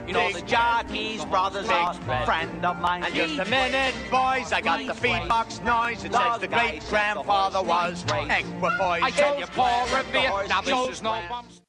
You know the Jarty's brothers are a friend of mine. And just a minute, boys, I got the feedbox noise. It says the great-grandfather was equipoised. I tell you, Paul Revere, now this is no bumps.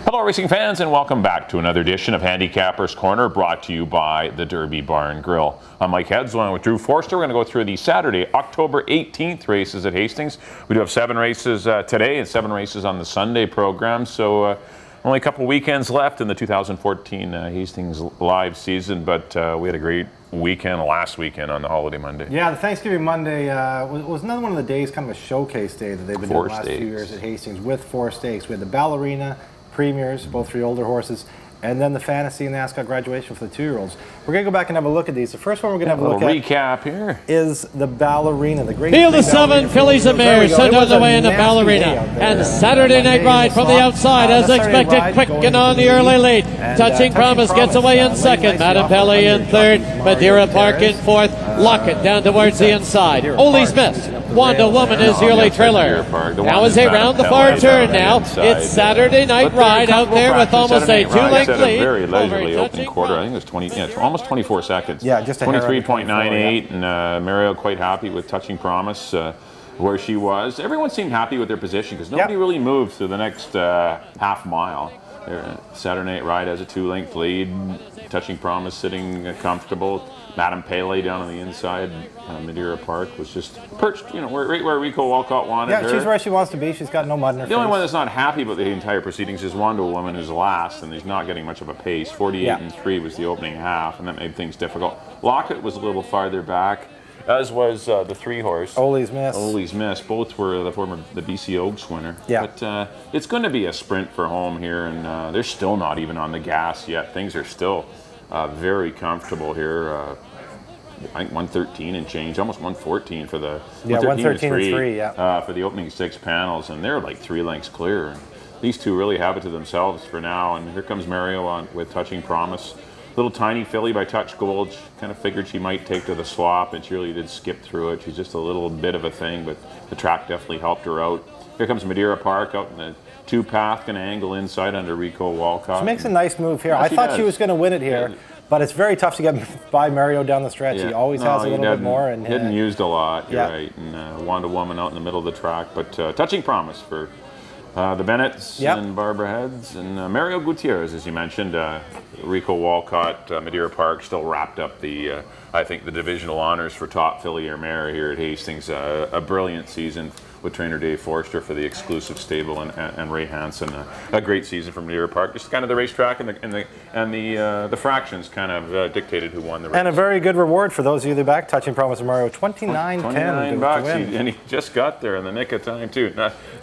Hello racing fans, and welcome back to another edition of Handicapper's Corner, brought to you by the Derby Bar and Grill. I'm Mike Heads, along with Drew Forster. We're going to go through the Saturday, October 18th races at Hastings. We do have 7 races today and 7 races on the Sunday program, so only a couple weekends left in the 2014 Hastings live season, but we had a great weekend last weekend on the holiday Monday. Yeah, the Thanksgiving Monday was another one of the days, kind of a showcase day that they've been doing the last few years at Hastings with 4 stakes. We had the Ballerina, Premiers, both for the older horses, and then the Fantasy and the Ascot Graduation for the 2-year-olds. We're going to go back and have a look at these. The first one we're going to have a look at recap here is the Ballerina, the great field of 7 fillies and mares sent on the way in the Ballerina, and Saturday Night Ride from the outside as expected, quick and on the early lead. Touching Promise gets away in second, Madame Pelly in third, Madeira Park in fourth, Lockett down towards the inside. Ole Smith, Wanda Woman is the early trailer. Now as they round the far turn now, it's Saturday Night Ride out there with almost a 2-length lead. Very leisurely opening quarter. I think it was 20, yeah, almost 24 seconds. Yeah, just a 23.98, and Mario quite happy with Touching Promise where she was. Everyone seemed happy with their position because nobody really moved through the next half mile. Saturday Night Ride has a 2-length lead. Touching Promise sitting comfortable. Madame Pele down on the inside. Madeira Park was just perched, you know, right where Rico Walcott wanted her. Yeah, she's where she wants to be. She's got no mud in her face. The only one that's not happy about the entire proceedings is Wanda Woman, who's last, and he's not getting much of a pace. 48-3 was the opening half, and that made things difficult. Lockett was a little farther back, as was the 3-horse. Ole's Miss. Ole's Miss. Both were the BC Oaks winner. Yeah. But it's going to be a sprint for home here, and they're still not even on the gas yet. Things are still very comfortable here. I think 113 and change, almost 114 for the 113 and 3, yeah. For the opening 6 panels, and they're like 3 lengths clear. And these two really have it to themselves for now. And here comes Mario with Touching Promise. Little tiny filly by Touch Gold. She kind of figured she might take to the slop, and she really did skip through it. She's just a little bit of a thing, but the track definitely helped her out. Here comes Madeira Park out in the 2-path, going to angle inside under Rico Walcott. She makes a nice move here. I thought she was going to win it here. Yeah. But it's very tough to get by Mario down the stretch. Yeah. He always has a little bit more. And hadn't used a lot, you're right. And Wanda Woman out in the middle of the track. But Touching Promise for the Bennetts and Barbara Heads. And Mario Gutierrez, as you mentioned. Rico Walcott, Madeira Park still wrapped up the, I think, the divisional honors for top filly or mare here at Hastings. A brilliant season with trainer Dave Forster for the exclusive stable, and Ray Hansen. A great season from Madeira Park. Just kind of the racetrack and the fractions kind of dictated who won the race. And a very good reward for those of you that back Touching Promise Mario, $29.10. $29, and he just got there in the nick of time too.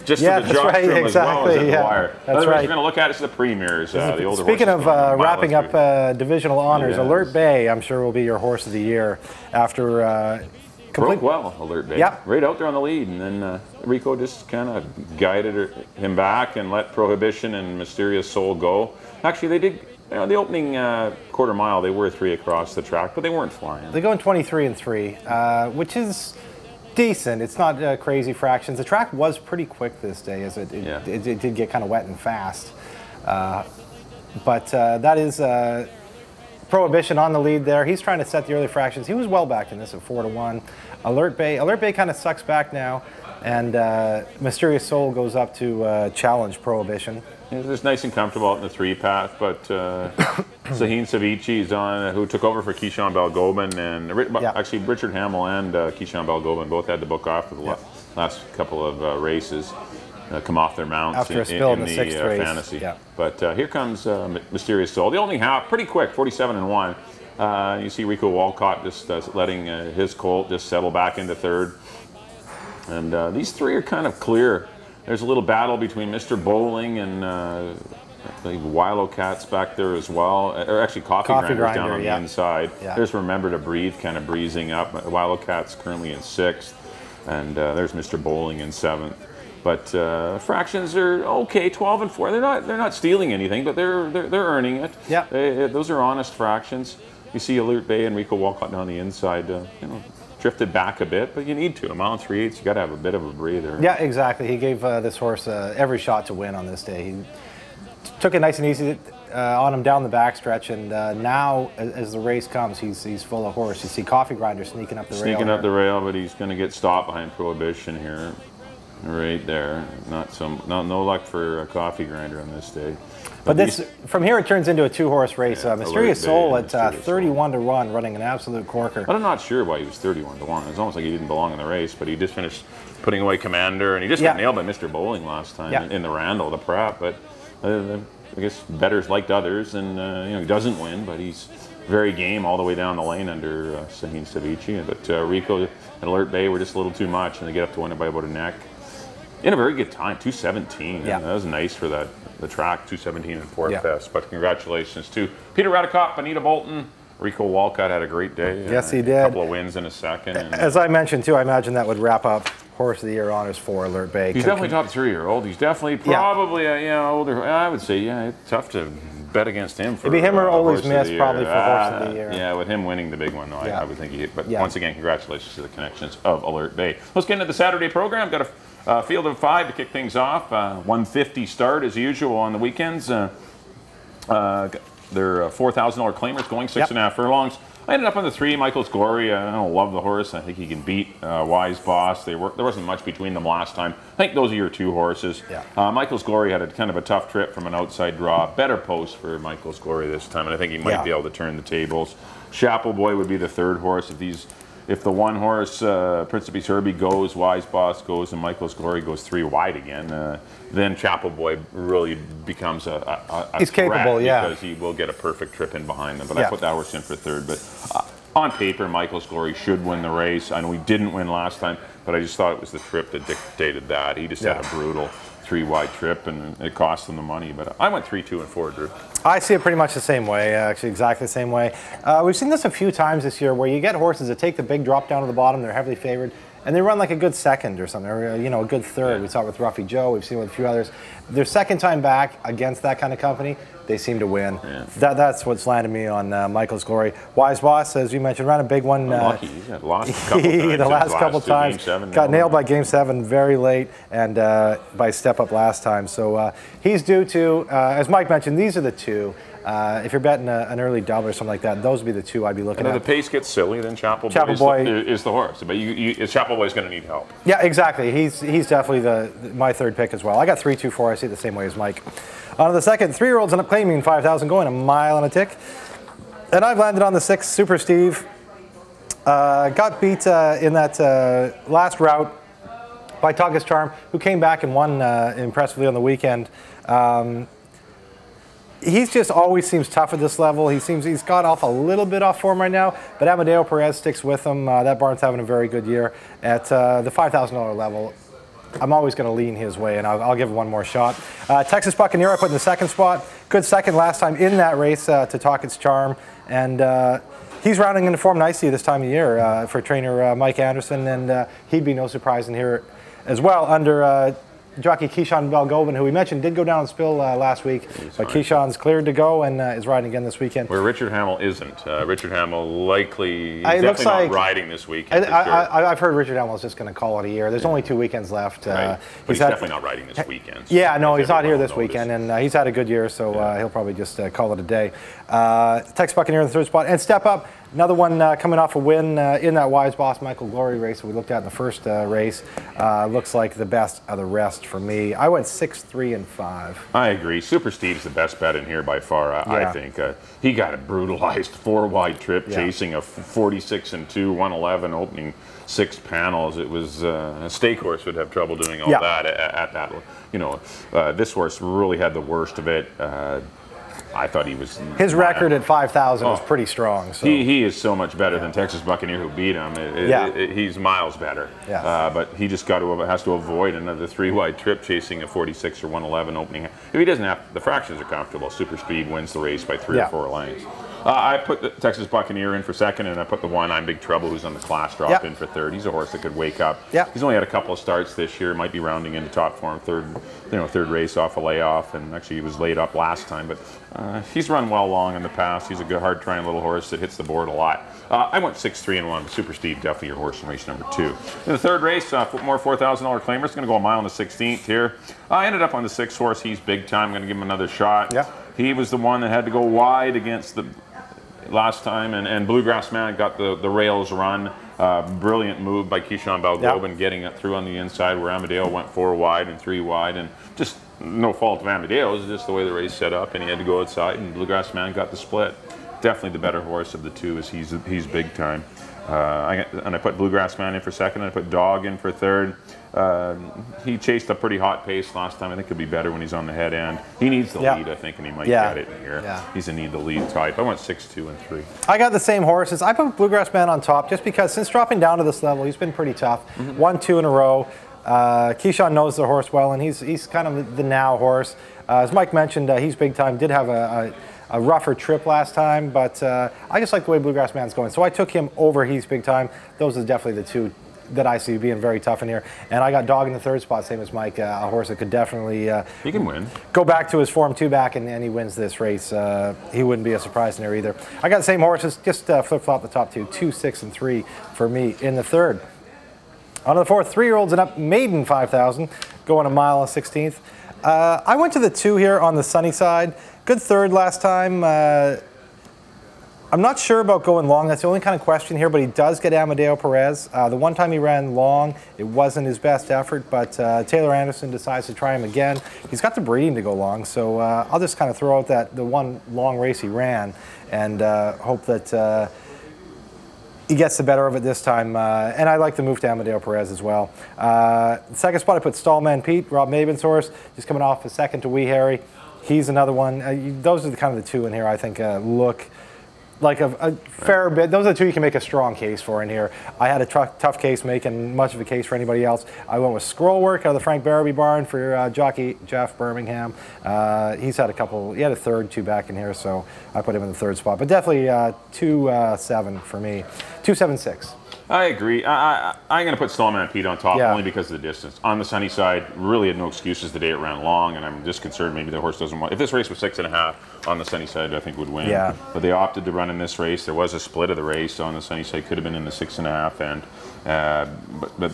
Just yeah, to the that's right, exactly. As well as That's right. We're going to look at is the premiers. The older Speaking of wrapping up divisional honors, Yes. Alert Bay, I'm sure will be your horse of the year after. Broke well, Alert Bay. Yeah. Right out there on the lead, and then Rico just kind of guided him back and let Prohibition and Mysterious Soul go. Actually, they did. You know, the opening quarter mile, they were 3 across the track, but they weren't flying. They go in 23 and 3, which is decent. It's not crazy fractions. The track was pretty quick this day, as it did get kind of wet and fast. But that is Prohibition on the lead there. He's trying to set the early fractions. He was well back in this at 4-1. Alert Bay kind of sucks back now, and Mysterious Soul goes up to challenge Prohibition. It was nice and comfortable out in the 3-path, but Sahin Savici is on, who took over for Keyshawn Balgobin, and actually Richard Hamill and Keyshawn Balgobin both had to book off for the last couple of races. Come off their mounts after a spill in the 6th race. Fantasy. Yeah. But here comes Mysterious Soul. The only half, pretty quick, 47-1. You see Rico Walcott just letting his colt just settle back into 3rd. And these 3 are kind of clear. There's a little battle between Mr. Bowling and I think Wilo Cat's back there as well. Or actually Coffee Grinder's down on the inside. Yeah. There's Remember to Breathe kind of breezing up. Wilo Cat's currently in 6th. And there's Mr. Bowling in 7th. But fractions are okay, 12 and 4. They're not stealing anything, but they're earning it. Yeah. Those are honest fractions. You see Alert Bay and Rico Walcott down the inside, drifted back a bit, but you need to. A mile and 3/8, you got to have a bit of a breather. Yeah, exactly. He gave this horse every shot to win on this day. He took it nice and easy. on him down the backstretch, and now as the race comes, he's full of horse. You see Coffee Grinder sneaking up the rail. Sneaking up the rail, but he's going to get stopped behind Prohibition here. Right there. No luck for a Coffee Grinder on this day. But this, from here, it turns into a 2-horse race. Mysterious Soul at 31-1, running an absolute corker. But I'm not sure why he was 31-1. It's almost like he didn't belong in the race, but he just finished putting away Commander, and he just got nailed by Mr. Bowling last time in the Randall, the prep. But I guess bettors liked others, and he doesn't win, but he's very game all the way down the lane under Sahin Savici. But Rico and Alert Bay were just a little too much, and they get up to win it by about a neck. In a very good time, 2:17. Yeah, that was nice for the track, 2:17 in Fort Fest. But congratulations to Peter Radicott, Bonita Bolton. Rico Walcott had a great day. Yes, he did. A couple of wins in a second. As I mentioned, too, I imagine that would wrap up Horse of the Year honors for Alert Bay. He's definitely top 3-year-old. He's definitely probably older. I would say, it's tough to bet against him. It'd be him or Ole's Miss probably for Horse of the Year. Yeah, with him winning the big one, though, I would think he hit. But once again, congratulations to the connections of Alert Bay. Let's get into the Saturday program. Got a field of 5 to kick things off. 150 start as usual on the weekends. They're $4,000 claimers going 6.5 furlongs. I ended up on the 3, Michael's Glory. I don't love the horse. I think he can beat Wise Boss. There wasn't much between them last time. I think those are your 2 horses. Michael's Glory had a kind of a tough trip from an outside draw. Better post for Michael's Glory this time, and I think he might be able to turn the tables. Chapel Boy would be the 3rd horse if the 1 horse, Principe's Herbie, goes, Wise Boss goes, and Michael's Glory goes 3 wide again, then Chapel Boy really becomes a He's capable, because he will get a perfect trip in behind them. But I put that horse in for 3rd. But on paper, Michael's Glory should win the race. I know he didn't win last time, but I just thought it was the trip that dictated that. He just had a brutal 3-wide trip, and it cost him the money. But I went 3, 2, and 4, Drew. I see it pretty much the same way, actually exactly the same way. We've seen this a few times this year where you get horses that take the big drop down to the bottom, they're heavily favored, and they run like a good 2nd or something, or a good 3rd. We saw it with Ruffy Joe, we've seen it with a few others. Their 2nd time back against that kind of company, they seem to win. That's what's landed me on Michael's Glory. Wise Boss, as you mentioned, ran a big one. Lucky, he's got lost a couple times. The last couple times. Got nailed by Game 7 very late, and by step up last time. So he's due to, as Mike mentioned, these are the 2. If you're betting an early double or something like that, those would be the 2 I'd be looking at. If the pace gets silly, then Chapel Boy is the horse. But Chapel Boy's going to need help. Yeah, exactly. He's definitely my 3rd pick as well. I got 3, 2, 4. I see it the same way as Mike. On to the 2nd, 3-year-olds end up claiming 5,000, going a mile and a tick. And I've landed on the 6, Super Steve. Got beat in that last route by Tuggus Charm, who came back and won impressively on the weekend. He just always seems tough at this level. He's got off a little bit off form right now, but Amadeo Perez sticks with him. That barn's having a very good year. At the $5,000 level, I'm always going to lean his way, and I'll give it one more shot. Texas Buccaneer I put in the 2nd spot. Good 2nd last time in that race to Tuggus Charm, and he's rounding into form nicely this time of year for trainer Mike Anderson, and he'd be no surprise in here as well under jockey Keyshawn Belgobin, who we mentioned did go down and spill last week, but Keyshawn's cleared to go and is riding again this weekend. Where Richard Hamill isn't. Richard Hamill likely definitely not riding this weekend. I've heard Richard Hamill is just going to call it a year. There's only 2 weekends left. But he's definitely not riding this weekend. So yeah, no, he's not here this weekend, and he's had a good year, so he'll probably just call it a day. Texas Buccaneer in the 3rd spot, and Step Up. Another one coming off a win in that Wise Boss Michael Glory race that we looked at in the 1st race. Looks like the best of the rest for me. I went 6, 3, and 5. I agree. Super Steve's the best bet in here by far, I think. He got a brutalized 4-wide trip chasing a 46 and 2, 111 opening 6 panels. It was a stake horse would have trouble doing all that at that. This horse really had the worst of it. I thought he was... His record at 5,000 was pretty strong. So. He is so much better than Texas Buccaneer, who beat him. He's miles better. But he just has to avoid another 3-wide trip chasing a 46 or 111 opening. If he doesn't have... The fractions are comfortable. Super Speed wins the race by 3 or 4 lengths. I put the Texas Buccaneer in for 2nd, and I put the 1 I'm Big Trouble, who's on the class drop, in for 3rd. He's a horse that could wake up. He's only had a couple of starts this year. Might be rounding into top form. 3rd race off a layoff, and actually he was laid up last time. But he's run well long in the past. He's a good, hard-trying little horse that hits the board a lot. I went 6, 3, and 1. Super Steve, definitely your horse in race number 2. In the 3rd race, more $4,000 claimers. Going to go a mile on the 16th here. I ended up on the 6th horse. He's big time. I'm going to give him another shot. He was the one that had to go wide against the last time, and Bluegrass Man got the rails run. Brilliant move by Keyshawn Balgobin getting it through on the inside where Amadeo went 4 wide and 3 wide, and just no fault of Amadeo's, just the way the race set up, and he had to go outside, and Bluegrass Man got the split. Definitely the better horse of the two, as he's big time. I put Bluegrass Man in for second, and I put Dog in for third. He chased a pretty hot pace last time. I think he'll be better when he's on the head end. He needs the lead, I think, and he might get it here. Yeah. He's a need the lead type. I went 6, 2, and 3. I got the same horses. I put Bluegrass Man on top just because since dropping down to this level, he's been pretty tough. 1, 2 in a row. Keyshawn knows the horse well, and he's kind of the now horse. As Mike mentioned, he's big time. Did have a rougher trip last time, but I just like the way Bluegrass Man's going. So I took him over He's Big Time. Those are definitely the two that I see being very tough in here. And I got Dog in the third spot, same as Mike, a horse that could definitely he can win. Go back to his form 2 back, and he wins this race. He wouldn't be a surprise in there either. I got the same horses, just flip-flop the top 2, 2, 6, and 3 for me in the third. On to the fourth, 3-year-olds and up, maiden 5,000, going a mile and 16th. I went to the 2 here on the sunny side. Good third last time. I'm not sure about going long. That's the only kind of question here, but he does get Amadeo Perez. The one time he ran long, it wasn't his best effort, but Taylor Anderson decides to try him again. He's got the breeding to go long, so I'll just kind of throw out the one long race he ran and hope that he gets the better of it this time. And I like the move to Amadeo Perez as well. The second spot, I put Stallman Pete, Rob Maben's horse, just coming off a second to Wee Harry. He's another one. Those are the kind of the 2 in here I think look like a fair bit. Those are the 2 you can make a strong case for in here. I had a tough case making much of a case for anybody else. I went with Scrollwork out of the Frank Barrowby barn for jockey Jeff Birmingham. He's had he had a third 2 back in here, so I put him in the third spot. But definitely 2-7 for me. 2-7-6. I agree. I'm going to put Stallman Pete on top only because of the distance. On the sunny side, really had no excuses the day it ran long, and I'm just concerned maybe the horse doesn't want. If this race was 6.5 on the sunny side, I think would win. Yeah. But they opted to run in this race. There was a split of the race on the sunny side. Could have been in the 6.5 end, but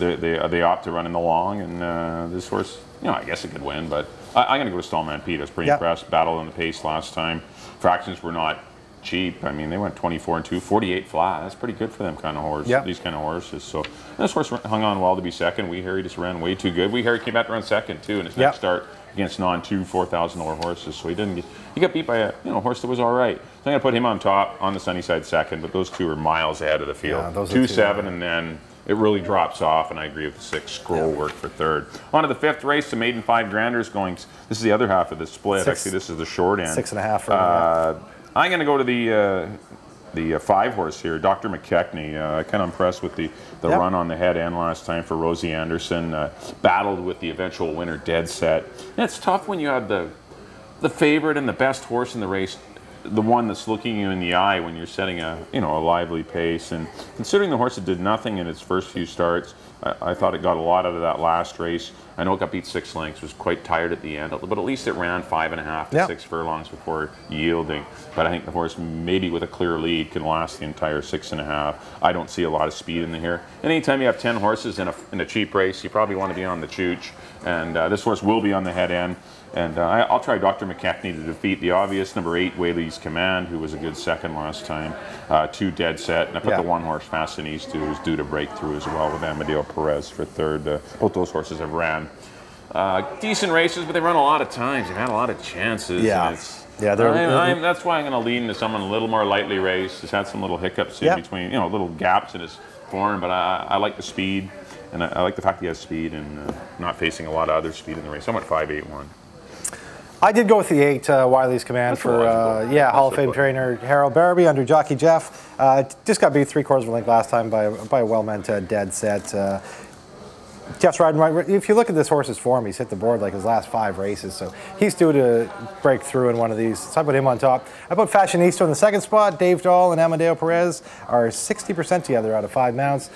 they opt to run in the long, and this horse, I guess it could win. But I'm going to go to Stallman Pete. I was pretty impressed. Battled on the pace last time. Fractions were not cheap. I mean, they went 24 and 2, 48 flat. That's pretty good for them kind of horses. These kind of horses. So this horse hung on well to be second. Wee Harry just ran way too good. Wee Harry came back to run second too in his next start against non-2 $4,000 horses. So he got beat by a horse that was all right. So I'm going to put him on top on the sunny side second. But those 2 are miles ahead of the field. 2-7, and then it really drops off. And I agree with the 6 scroll work for third. On to the 5th race, the maiden 5 granders going. This is the other half of the split. Actually, this is the short end. 6.5 for him. I'm going to go to the 5 horse here, Dr. McKechnie. Kind of impressed with the run on the head end last time for Rosie Anderson. Battled with the eventual winner, Dead Set. And it's tough when you have the favorite and the best horse in the race, the one that's looking you in the eye when you're setting a lively pace. And considering the horse that did nothing in its first few starts, I thought it got a lot out of that last race. I know it got beat 6 lengths, was quite tired at the end, but at least it ran 5.5 to 6 furlongs before yielding. But I think the horse, maybe with a clear lead, can last the entire 6.5. I don't see a lot of speed in here. And anytime you have 10 horses in a cheap race, you probably want to be on the chooch. And this horse will be on the head end. And I'll try Dr. McKechnie to defeat the obvious number 8, Whaley's Command, who was a good second last time. 2 Dead Set, and I put the 1 horse Fasciniste, who's due to break through as well with Amadeo Perez for third. Both those horses have ran decent races, but they run a lot of times. They've had a lot of chances. That's why I'm going to lean into someone a little more lightly raced. He's had some little hiccups in between, little gaps in his form, but I like the speed, and I like the fact he has speed and not facing a lot of other speed in the race. I went 5-8-1. I did go with the 8 Wiley's Command for Hall of Fame trainer Harold Barrowby under jockey Jeff. Just got beat 3/4 of a length last time by a well-meant Dead Set. Jeff's riding right. If you look at this horse's form, he's hit the board like his last 5 races, so he's due to break through in one of these. So I put him on top. I put Fashionista in the second spot. Dave Dahl and Amadeo Perez are 60% together out of 5 mounts.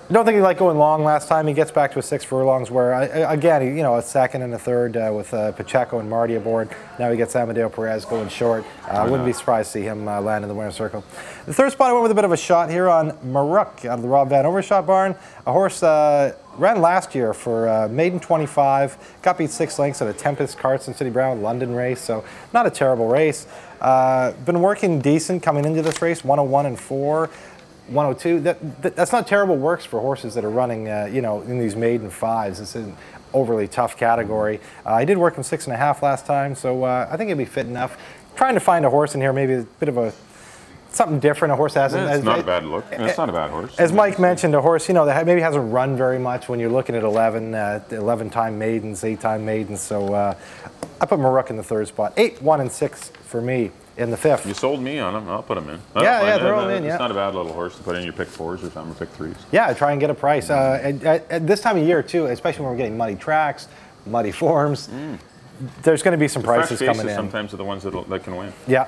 I don't think he liked going long last time. He gets back to a 6 furlongs where, again, a second and a third with Pacheco and Marty aboard. Now he gets Amadeo Perez going short. Wouldn't be surprised to see him land in the winner's circle. The third spot, I went with a bit of a shot here on Maruk out of the Rob Van Overshot barn. A horse ran last year for maiden 25, got beat 6 lengths at a Tempest Carson City Brown London race, so not a terrible race. Been working decent coming into this race, 101 and 4, 102. That's not terrible works for horses that are running, in these maiden 5s. This isn't overly tough category. I did work him 6.5 last time, so I think he'll be fit enough. Trying to find a horse in here, maybe a bit of something different. A horse hasn't. It's not a bad look. It's not a bad horse. As Mike mentioned, a horse that maybe hasn't run very much when you're looking at 11-time maidens, 8-time maidens. So I put Marook in the 3rd spot. 8, 1, and 6 for me in the 5th. You sold me on him. I'll put him in. Throw him in. It's not a bad little horse to put in your pick 4s or something, or pick 3s. Yeah, try and get a price. At this time of year too, especially when we're getting muddy tracks, muddy forms. There's going to be some prices coming in. Sometimes are the ones that can win. Yeah.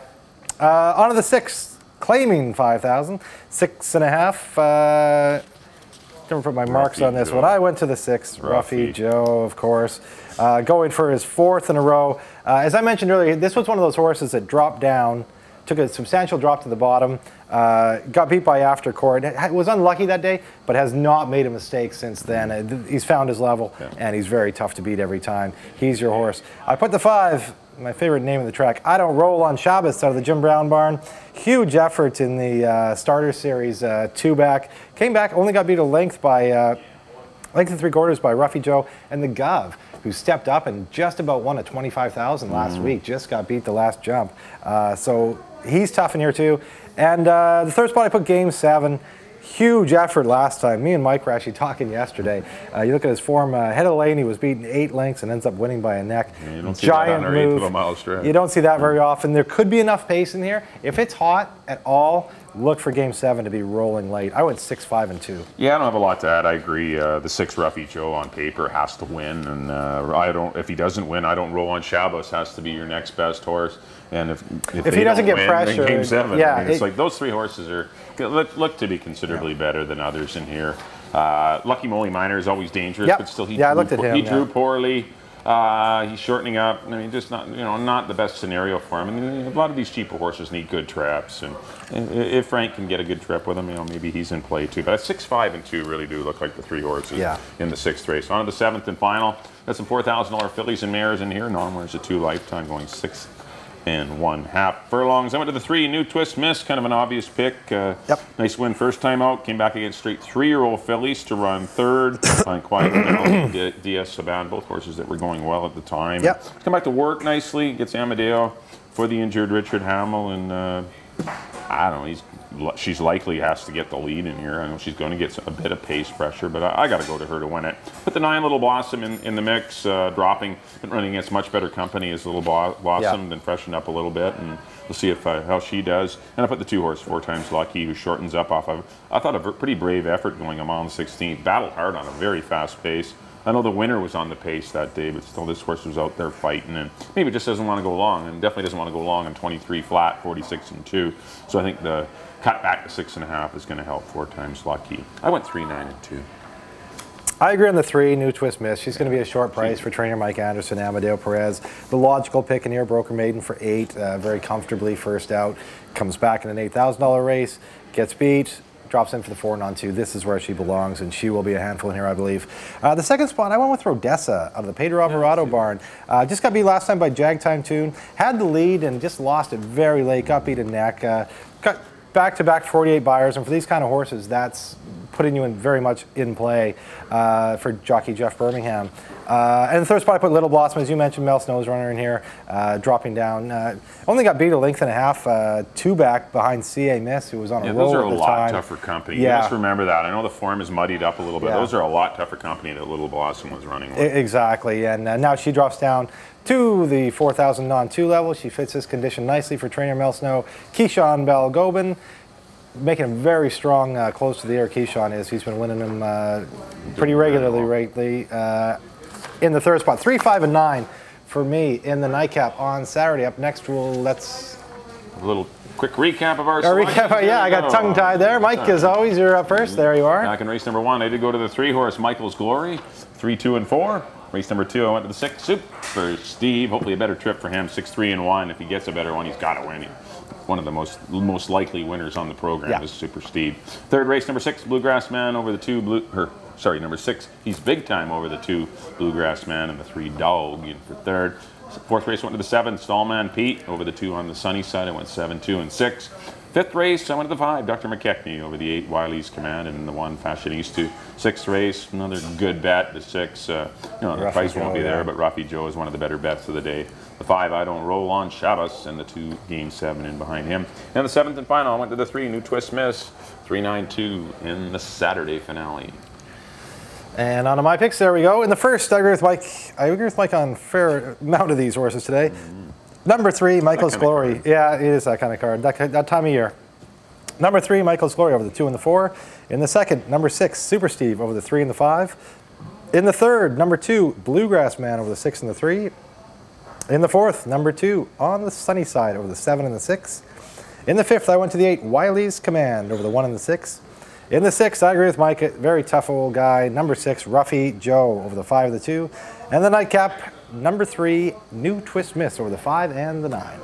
On to the 6th. Claiming 5,000, 6.5. Never put my marks on this one. I went to the 6th. Ruffy Joe, of course, going for his 4th in a row. As I mentioned earlier, this was one of those horses that dropped down, took a substantial drop to the bottom, got beat by After Court. Was unlucky that day, but has not made a mistake since then. He's found his level, and he's very tough to beat every time. He's your horse. I put the 5. My favorite name of the track, I Don't Roll on Shabbos, out of the Jim Brown barn. Huge effort in the starter series, 2-back. Came back, only got beat a length by length and 3/4 by Ruffy Joe and the Gov, who stepped up and just about won at 25,000 last week. Just got beat the last jump. So he's tough in here too. And the 3rd spot, I put Game 7. Huge effort last time. Me and Mike were actually talking yesterday. You look at his form, head of the lane, he was beaten 8 lengths and ends up winning by a neck. Yeah, you don't see that on our 8th of a mile stretch. You don't see that very often. There could be enough pace in here. If it's hot at all, look for Game 7 to be rolling late. I went 6, 5, and 2. Yeah, I don't have a lot to add. I agree. The 6 Ruffy Joe on paper has to win, and if he doesn't win, I Don't Roll on Shabbos has to be your next best horse. And if he doesn't get pressure, in Game 7, yeah, I mean, it's like those 3 horses look to be considerably better than others in here. Lucky Moly Minor is always dangerous, but still he drew poorly. He's shortening up. I mean, just not the best scenario for him. I mean, a lot of these cheaper horses need good traps, and if Frank can get a good trip with him, maybe he's in play too. But 6, 5, and 2 really do look like the 3 horses in the 6th race. On to the 7th and final. Got some $4,000 fillies and mares in here. Non-winners a 2 lifetime, going 6 1/2 furlongs. I went to the 3 New Twist Miss, kind of an obvious pick. Nice win first time out. Came back against straight 3-year-old fillies to run 3rd. On Quiet Diaz Saban, both horses that were going well at the time. Come back to work nicely. Gets Amadeo for the injured Richard Hamill, and I don't know. She's likely has to get the lead in here. I know she's going to get a bit of pace pressure, but I got to go to her to win it. Put the 9 Little Blossom in the mix, dropping, been running against much better company as Little Blossom, then freshened up a little bit, and we'll see how she does. And I put the 2 horse 4 Times Lucky, who shortens up off of, I thought, a pretty brave effort going a mile and 16th. Battled hard on a very fast pace. I know the winner was on the pace that day, but still this horse was out there fighting, and maybe just doesn't want to go long, and definitely doesn't want to go long on 23 flat, 46 and 2. So I think the cut back to 6.5 is going to help 4 Times Lucky. I went 3, 9, and 2. I agree on the 3, New Twist Miss. She's going to be a short price for trainer Mike Anderson, Amadeo Perez. The logical pick in here, Broker Maiden for 8, very comfortably first out. Comes back in an $8,000 race, gets beat, drops in for the 4 and on 2. This is where she belongs, and she will be a handful in here, I believe. The 2nd spot, I went with Rodessa out of the Pedro Alvarado barn. Just got beat last time by Jag Time Tune. Had the lead and just lost it very late. Got beat a neck. Got back-to-back 48 buyers, and for these kind of horses, that's putting you in very much in play for jockey Jeff Birmingham. And the 3rd spot, I put Little Blossom, as you mentioned, Mel Snow's runner in here, dropping down. Only got beat a length and a half, 2-back behind CA Miss, who was on a roll at the time. Those are a lot tougher company. You just remember that. I know the form is muddied up a little bit. Those are a lot tougher company that Little Blossom was running with. Exactly, and now she drops down to the 4,000 non-2 level. She fits this condition nicely for trainer Mel Snow. Keyshawn Bell-Gobin, making him very strong close to the air. Keyshawn is. He's been winning them pretty regularly lately. In the 3rd spot, 3, 5, and 9 for me in the nightcap on Saturday. Up next, let's a little quick recap of our recap. I got tongue-tied there. Mike, as always, you're up first. There you are. Back in race number 1, I did go to the 3 horse Michael's Glory, 3, 2, and 4. Race number 2, I went to the 6 Super Steve. Hopefully a better trip for him. 6, 3, and 1. If he gets a better one, he's got to win. One of the most likely winners on the program is Super Steve. 3rd race number 6, Bluegrass Man over the 2 sorry, number 6, He's Big Time over the 2, Bluegrass Man, and the 3, Dog in for third. Fourth race went to the 7, Stallman Pete over the 2 on the Sunny Side. I went 7, 2, and 6. Fifth race, I went to the 5, Dr. McKechnie over the 8, Wiley's Command, and the 1, Fashionista. Sixth race, another good bet, the 6, the price won't be there, but Ruffy Joe is one of the better bets of the day. The 5, I Don't Roll on Shabbos, and the 2, Game 7 in behind him. And the 7th and final, I went to the 3, New Twist Miss, 392 in the Saturday finale. And on to my picks, there we go. In the first, I agree with Mike. I agree with Mike on a fair amount of these horses today. Number 3, Michael's Glory. Yeah, it is that kind of card, that time of year. Number 3, Michael's Glory over the 2 and the 4. In the second, number 6, Super Steve over the 3 and the 5. In the third, number 2, Bluegrass Man over the 6 and the 3. In the fourth, number 2, On the Sunny Side over the 7 and the 6. In the fifth, I went to the 8, Wiley's Command over the 1 and the 6. In the sixth, I agree with Mike, a very tough old guy. Number 6, Ruffy Joe over the 5 and the 2. And the nightcap, number 3, New Twist Miss over the 5 and the 9.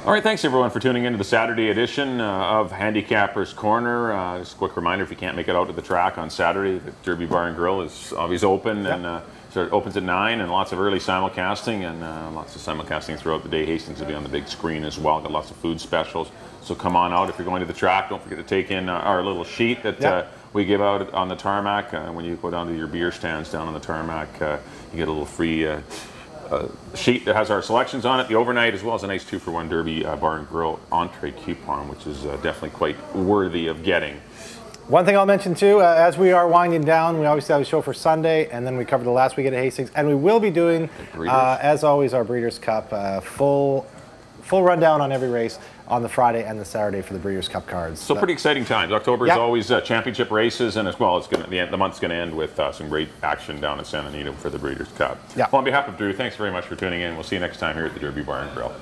All right, thanks everyone for tuning into the Saturday edition of Handicapper's Corner. Just a quick reminder, if you can't make it out to the track on Saturday, the Derby Bar and Grill is always open, and so it opens at 9, and lots of early simulcasting, and lots of simulcasting throughout the day. Hastings will be on the big screen as well. Got lots of food specials, so come on out. If you're going to the track, don't forget to take in our little sheet that we give out on the tarmac. When you go down to your beer stands down on the tarmac, you get a little free sheet that has our selections on it, the overnight, as well as a nice 2-for-1 Derby Bar and Grill entree coupon, which is definitely quite worthy of getting. One thing I'll mention too, as we are winding down, we obviously have a show for Sunday, and then we cover the last weekend at Hastings, and we will be doing, as always, our Breeders' Cup full rundown on every race on the Friday and the Saturday for the Breeders' Cup cards. So pretty exciting times. October is always championship races, and as well, the month's going to end with some great action down at Santa Anita for the Breeders' Cup. Well, on behalf of Drew, thanks very much for tuning in. We'll see you next time here at the Derby Bar and Grill.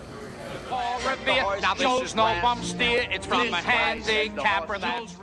Now this is no bum steer, it's from a handicapper that's